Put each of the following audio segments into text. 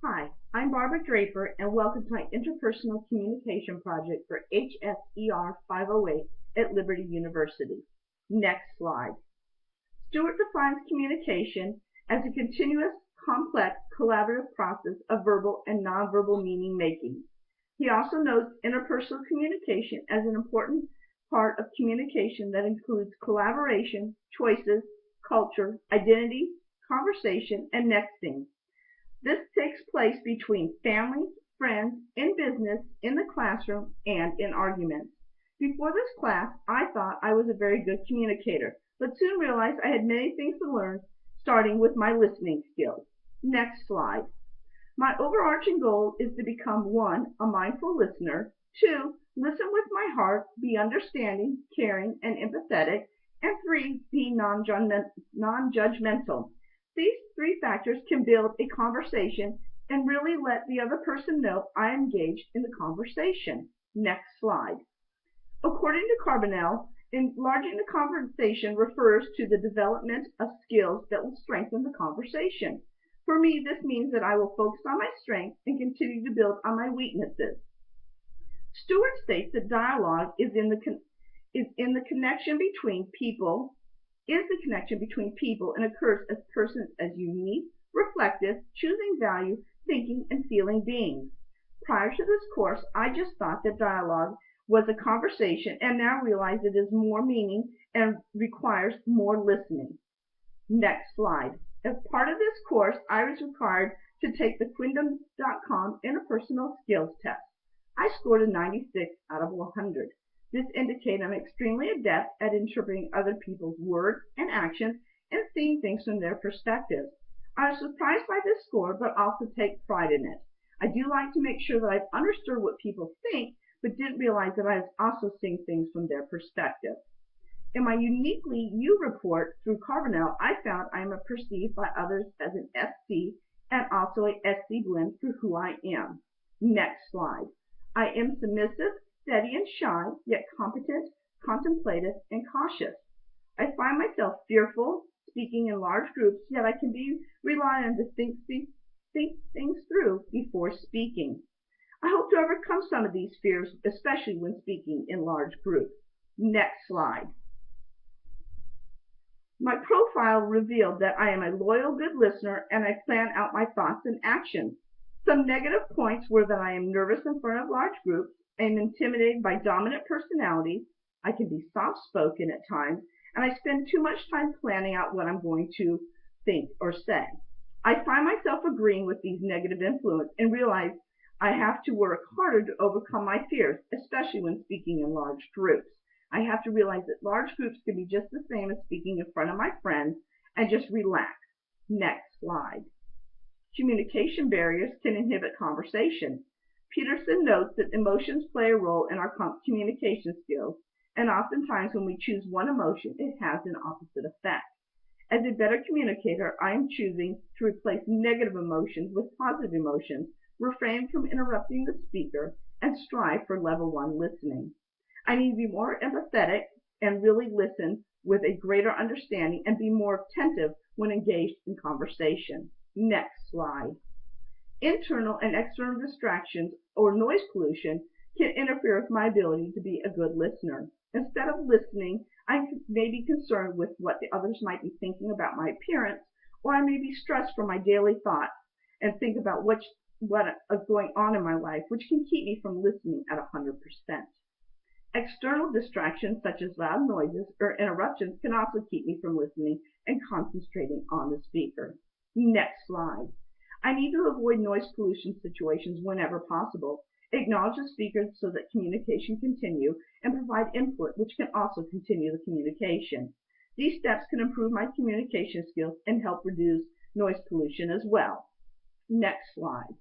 Hi, I'm Barbara Draper, and welcome to my interpersonal communication project for HSER 508 at Liberty University. Next slide. Stewart defines communication as a continuous, complex, collaborative process of verbal and nonverbal meaning making. He also notes interpersonal communication as an important part of communication that includes collaboration, choices, culture, identity, conversation, and nexting. This takes place between families, friends, in business, in the classroom, and in arguments. Before this class, I thought I was a very good communicator, but soon realized I had many things to learn, starting with my listening skills. Next slide. My overarching goal is to become 1, a mindful listener, 2, listen with my heart, be understanding, caring, and empathetic, and 3, be non-judgmental. These 3 factors can build a conversation and really let the other person know I am engaged in the conversation. Next slide. According to Carbonell, enlarging the conversation refers to the development of skills that will strengthen the conversation. For me, this means that I will focus on my strengths and continue to build on my weaknesses. Stewart states that dialogue is the connection between people and occurs as persons as unique, reflective, choosing value, thinking, and feeling beings. Prior to this course, I just thought that dialogue was a conversation and now realize it is more meaning and requires more listening. Next slide. As part of this course, I was required to take the Quindom.com interpersonal skills test. I scored a 96 out of 100. This indicates I'm extremely adept at interpreting other people's words and actions and seeing things from their perspective. I was surprised by this score, but also take pride in it. I do like to make sure that I've understood what people think, but didn't realize that I was also seeing things from their perspective. In my Uniquely You report through Carbonell, I found I am perceived by others as an SC and also a SC blend for who I am. Next slide. I am submissive, steady, and shy, yet competent, contemplative, and cautious. I find myself fearful, speaking in large groups, yet I can be relied on to think things through before speaking. I hope to overcome some of these fears, especially when speaking in large groups. Next slide. My profile revealed that I am a loyal, good listener, and I plan out my thoughts and actions. Some negative points were that I am nervous in front of large groups, I am intimidated by dominant personalities, I can be soft-spoken at times, and I spend too much time planning out what I'm going to think or say. I find myself agreeing with these negative influences and realize I have to work harder to overcome my fears, especially when speaking in large groups. I have to realize that large groups can be just the same as speaking in front of my friends and just relax. Next slide. Communication barriers can inhibit conversation. Peterson notes that emotions play a role in our communication skills, and oftentimes when we choose one emotion, it has an opposite effect. As a better communicator, I am choosing to replace negative emotions with positive emotions, refrain from interrupting the speaker, and strive for level 1 listening. I need to be more empathetic and really listen with a greater understanding and be more attentive when engaged in conversation. Next slide. Internal and external distractions or noise pollution can interfere with my ability to be a good listener. Instead of listening, I may be concerned with what the others might be thinking about my appearance, or I may be stressed from my daily thoughts and think about what is going on in my life, which can keep me from listening at 100%. External distractions such as loud noises or interruptions can also keep me from listening and concentrating on the speaker. Next slide. I need to avoid noise pollution situations whenever possible, acknowledge the speaker so that communication can continue, and provide input which can also continue the communication. These steps can improve my communication skills and help reduce noise pollution as well. Next slide.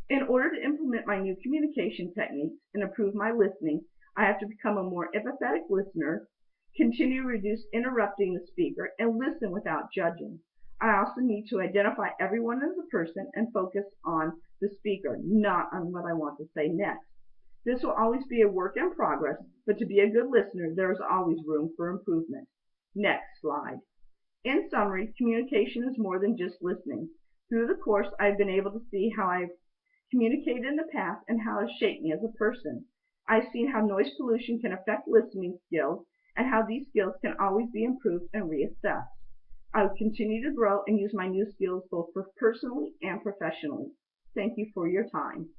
In order to implement my new communication techniques and improve my listening, I have to become a more empathetic listener, continue to reduce interrupting the speaker, and listen without judging. I also need to identify everyone as a person and focus on the speaker, not on what I want to say next. This will always be a work in progress, but to be a good listener, there is always room for improvement. Next slide. In summary, communication is more than just listening. Through the course, I've been able to see how I've communicated in the past and how it has shaped me as a person. I've seen how noise pollution can affect listening skills and how these skills can always be improved and reassessed. I will continue to grow and use my new skills both personally and professionally. Thank you for your time.